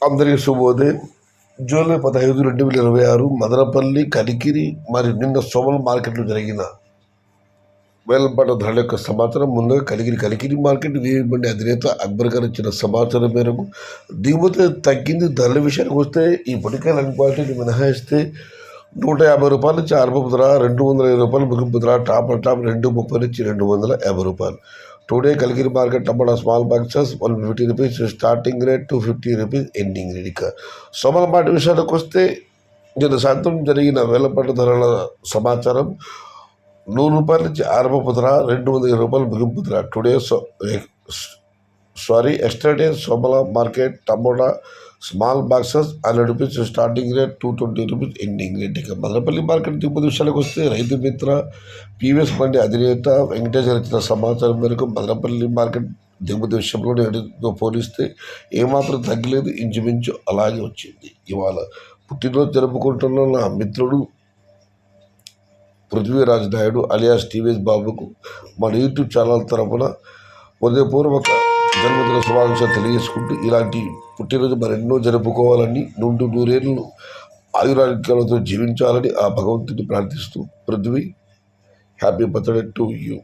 అందరికీ శుభోదయం. జూలై 15, 2026 మదనపల్లి, కనికిరి మరియు నిన్న సోమల మార్కెట్లో జరిగిన వేలంపాట ధరల యొక్క సమాచారం. ముందుగా కనికిరి మార్కెట్ బండి అధినేత అక్బర్ గారు ఇచ్చిన సమాచారం మేరకు దిగుమతి తగ్గింది. ధరల విషయానికి వస్తే ఈ పొడికాయల క్వాలిటీని మినహాయిస్తే 150 రూపాయల నుంచి ఆరంభపు ధర, 220 రూపాయలు ముగింపు ధర, టాప్ 230 నుంచి 250 రూపాయలు. టుడే కలిగిరి మార్కెట్ టమాటా small boxes 150 rupees starting rate, 250 rupees ending rate. ఇక సోమలపాటి విషయానికి వస్తే నిన్న సాయంత్రం జరిగిన వేలంపాట ధరల సమాచారం. 100 రూపాయల నుంచి ఆరంభపు ధర, 220 రూపాయలు ముగింపు ధర. Yesterday Somala market tomato small boxes 100 rupees starting rate, 220 rupees ending rate. ఇక మదనపల్లి మార్కెట్ దిగుమతి విషయానికి వస్తే రైతు మిత్ర పీవీఎస్ బండి అధినేత వెంకటేశ్వర ఇచ్చిన సమాచారం మేరకు మదనపల్లి మార్కెట్ దిగుమతి విషయంలో నేటితో పోలిస్తే ఏమాత్రం తగ్గలేదు, ఇంచుమించు అలాగే వచ్చింది. ఇవాళ పుట్టినరోజు జరుపుకుంటున్న నా మిత్రుడు పృథ్వీరాజ్ నాయుడు అలియాస్ టీవీఎస్ బాబుకు మన యూట్యూబ్ ఛానల్ తరఫున హృదయపూర్వక జన్మదిన శుభాకాంక్షలు తెలియజేసుకుంటూ ఇలాంటి పుట్టినరోజు మరెన్నో జరుపుకోవాలని, 100 ఆయురారోగ్యాలతో జీవించాలని ఆ భగవంతుని ప్రార్థిస్తూ, Prithvi happy birthday to you.